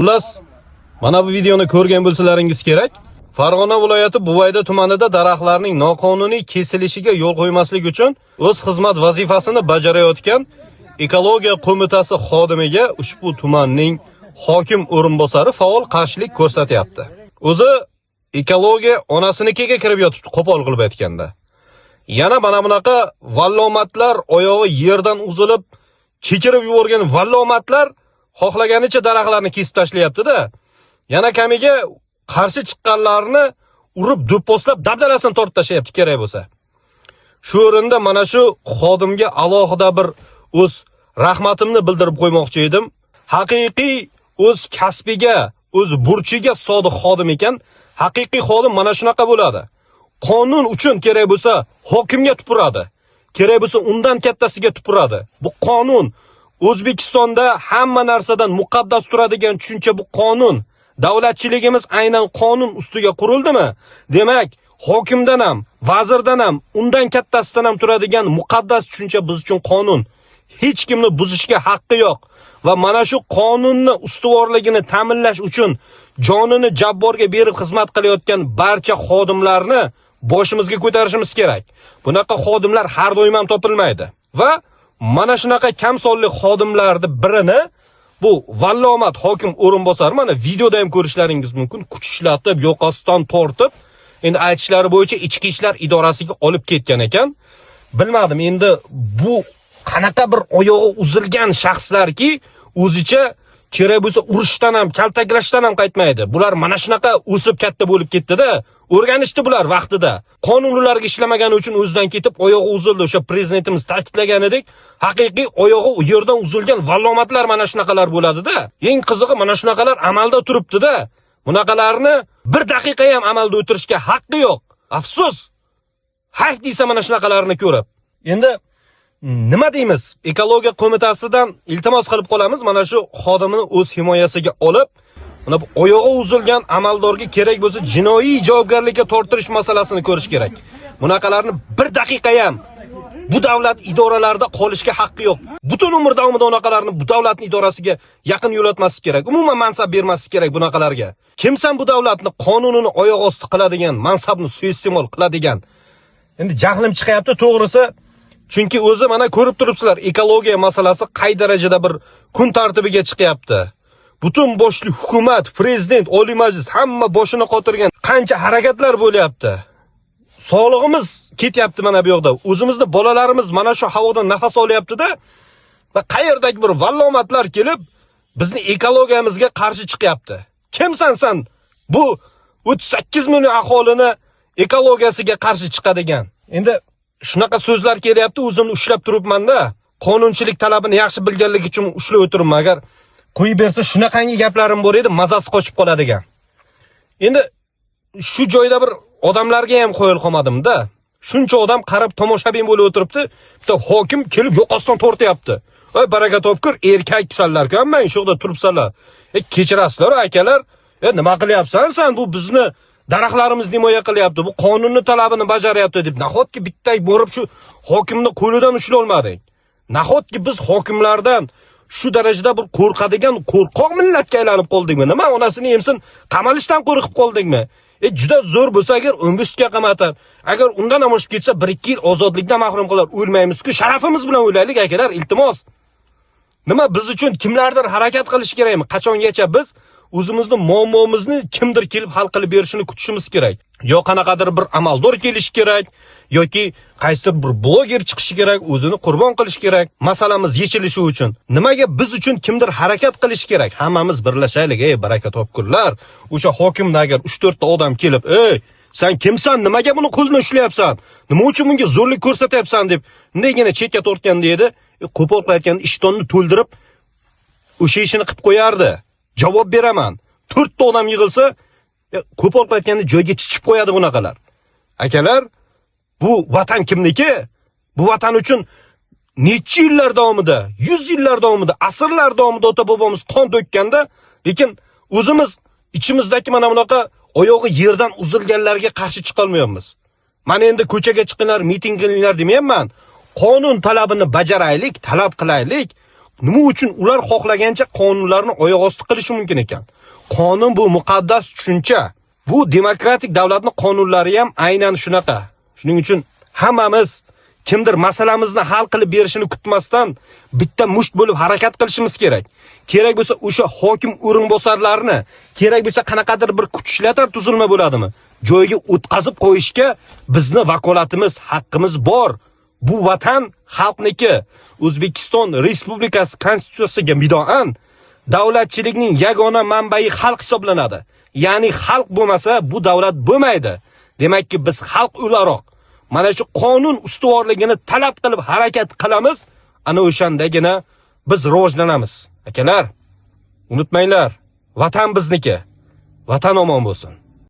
Xullas, mana bu videoni ko'rgan bo'lsalaringiz kerak. Farg'ona viloyati Buvayda tumanida daraxtlarning noqonuniy kesilishiga yo'l qo'ymaslik uchun o'z xizmat vazifasini bajarayotgan Ekologiya qo'mitasi xodimiga ushbu tumanning hokim o'rinbosari faol qarshilik ko'rsatyapti. O'zi ekologiya onasinikiga kirib yotibdi, qo'pol qilib aytganda. Yana mana bunaqa vallomatlar oyog'i yerdan uzilib, kekirib yuborgan vallomatlar xohlaganicha daraxtlarni kesib tashlayapti-da. Yana kamiga qarshi chiqqanlarni urib do'pposlab dabdalasini tortib tashlayapti kerak bo'lsa. Shu o'rinda mana shu xodimga alohida bir o'z rahmatimni bildirib qo'ymoqchi edim. Haqiqiy o'z kasbiga, o'z burchiga sodiq xodim ekan. Haqiqiy xodim mana shunaqa bo'ladi. Qonun uchun kerak bo'lsa hokimga tupuradi. Kerak bo'lsa undan kattasiga tupuradi. Bu qonun. O'zbekistonda hamma narsadan muqaddas turadigan tushuncha bu qonun. Davlatchiligimiz aynan qonun ustiga qurildimi? Demak, hokimdan ham, vazirdan ham, undan kattasidan ham turadigan muqaddas tushuncha biz uchun qonun. Hech kimni buzishga haqqi yo'q va mana shu qonunni ustuvorligini ta'minlash uchun jonini jabborga berib xizmat qilayotgan barcha xodimlarni boshimizga ko'tarishimiz kerak. Bunaqa xodimlar har doim ham topilmaydi. Va mana shunaqa kamsonli xodimlarni birini bu vallomat hokim o'rinbosari mana videoda ham ko'rishlaringiz mumkin. Kuch ishlatib, yoqasidan tortib, endi aytishlari bo'yicha ichki ishlar idorasiga olib ketgan ekan. Bilmadim, endi bu qanaqa bir oyog'i uzilgan shaxslarki, o'zicha kerak bo'lsa urushdan ham, kaltaklashdan ham qaytmaydi. Bular mana shunaqa o'sib katta bo'lib ketdi-da, o'rganishdi bular vaqtida. Qonun ularga ishlamagani uchun o'zidan ketib oyog'i uzildi. O'sha prezidentimiz ta'kidlaganidek, haqiqiy oyog'i yerdan uzilgan vallomatlar mana shunaqalar bo'ladi-da. Eng qizig'i mana shunaqalar amalda turibdi-da. Bunaqalarni bir daqiqa ham amalda o'tirishga haqqi yo'q. Afsus. Hayf deysa mana shunaqalarni ko'rib. Endi nima deymiz? Ekologiya qo'mitasidan iltimos qilib qolamiz, mana shu xodimini o'z himoyasiga olib, mana bu oyog'i uzilgan amaldorga kerak bo'lsa jinoiy javobgarlikka tortirish masalasini ko'rish kerak. Bunaqalarni bir daqiqa ham bu davlat idoralarida qolishga haqqi yo'q. Butun umr davomida unaqalarni bu davlatning idorasiga yaqin yo'latmaslik kerak. Umuman mansab bermaslik kerak bunaqalarga. Kimsan bu davlatni qonunini oyoq osti qiladigan, mansabni suiiste'mol qiladigan. Endi jahlim chiqyapti to'g'risi. Chunki o'zi mana ko'rib turibsizlar, ekologiya masalasi qay darajada bir kun tartibiga chiqyapti. Butun boshli hukumat, prezident, oliy majlis hamma boshini qotirgan qancha harakatlar bo'lyapti. Sog'lig'imiz ketyapti mana bu yoqda. O'zimizni bolalarimiz mana shu havodan nafas olyapti-da va qayerdagi bir vallomatlar kelib bizni ekologiyamizga qarshi chiqyapti. Kimsan sen? Bu 38 million aholini ekologiyasiga qarshi chiqadigan. Endi shunaqa so'zlar kelyapti, o'zimni ushlab turibman-da. Qonunchilik talabini yaxshi bilganlik uchun ushlab o'tiribman. Agar qo'yib bersa shunaqangi gaplarim bor edi, mazasi qochib qoladigan. Endi shu joyda bir odamlarga ham qo'yil qolmadim-da. Shuncha odam qarab tomoshabin bo'lib o'tiribdi. Bitta hokim kelib yoqasidan tortyapti. Ey baraka topkir, erkaksanlar-ku, hamma shu yerda turibsanlar. Kechirasizlar, akalar. Nima qilyapsan sen? Bu bizni daraxtlarimizni himoya qilyapti. Bu qonunning talabini bajaryapti deb nahotki bitta borib shu hokimni qo'lidan ushlay olmadik. Nahotki biz hokimlardan shu darajada bir qo'rqadigan qo'rqoq millatga aylanib qoldikmi? Nima onasini yemsin, qamalishdan qo'rqib qoldikmi? Juda zo'r bo'lsa agar 15 ga qamatar. Agar undan ham oshib ketsa 1-2 yil ozodlikdan mahrum qilar. O'lmaymiz-ku, sharafimiz bilan o'ylaylik akalar, iltimos. Nima biz uchun kimlardir harakat qilish kerakmi? Qachongacha biz o'zimizni muammomizni kimdir kelib hal qilib berishini kutishimiz kerak. Yo qanaqadir bir amaldor kelish kerak, yoki qaysidir bir bloger chiqishi kerak, o'zini qurbon qilish kerak, masalamiz yechilishi uchun. Nimaga biz uchun kimdir harakat qilish kerak? Hammamiz birlashaylik, baraka topkurlar. O'sha hokimda agar 3-4 ta odam kelib, sen kimsan? Nimaga buni qo'ldan ushlayapsan? Nima uchun bunga zo'rlik ko'rsatyapsan deb nendagina chetga tortganda edi, qo'pol qilayotganda ishtonni to'ldirib o'sha ishini qilib qo'yardi. Javob beraman. 4 ta odam yig'ilsa, qo'pol qilayotganda joyga chichib qo'yadi bunaqalar. Akalar, bu vatan kimniki? Bu vatan uchun necha yillar davomida, 100 yillar davomida, asrlar davomida ota-bobomiz qon to'kkanda, lekin o'zimiz ichimizdagi mana bunaqa oyog'i yerdan uzilganlarga qarshi chiqa olmayapmiz. Mana endi ko'chaga chiqinglar, miting qilinglar demayapman. Qonun talabini bajaraylik, talab qilaylik. Nima uchun ular xohlagancha qonunlarni oyoq osti qilishi mumkin ekan? Qonun bu muqaddas tushuncha. Bu demokratik davlatning qonunlari ham aynan shunaqa. Shuning uchun hammamiz kimdir masalamizni hal qilib berishini kutmasdan bitta musht bo'lib harakat qilishimiz kerak. Kerak bo'lsa o'sha hokim o'rinbosarlarini, kerak bo'lsa qanaqadir bir kuch ishlatar tuzilma bo'ladimi? Joyiga o'tkazib qo'yishga bizni vakolatimiz, haqqimiz bor. Bu vatan xalqniki. O'zbekiston Respublikasi konstitutsiyasiga binoan davlatchilikning yagona manbai xalq hisoblanadi. Ya'ni xalq bo'lmasa bu davlat bo'lmaydi. Demakki biz xalq o'laroq mana shu qonun ustuvorligini talab qilib harakat qilamiz, ana o'shandagina biz rivojlanamiz. Akalar, unutmanglar, vatan bizniki. Vatan omon bo'lsin.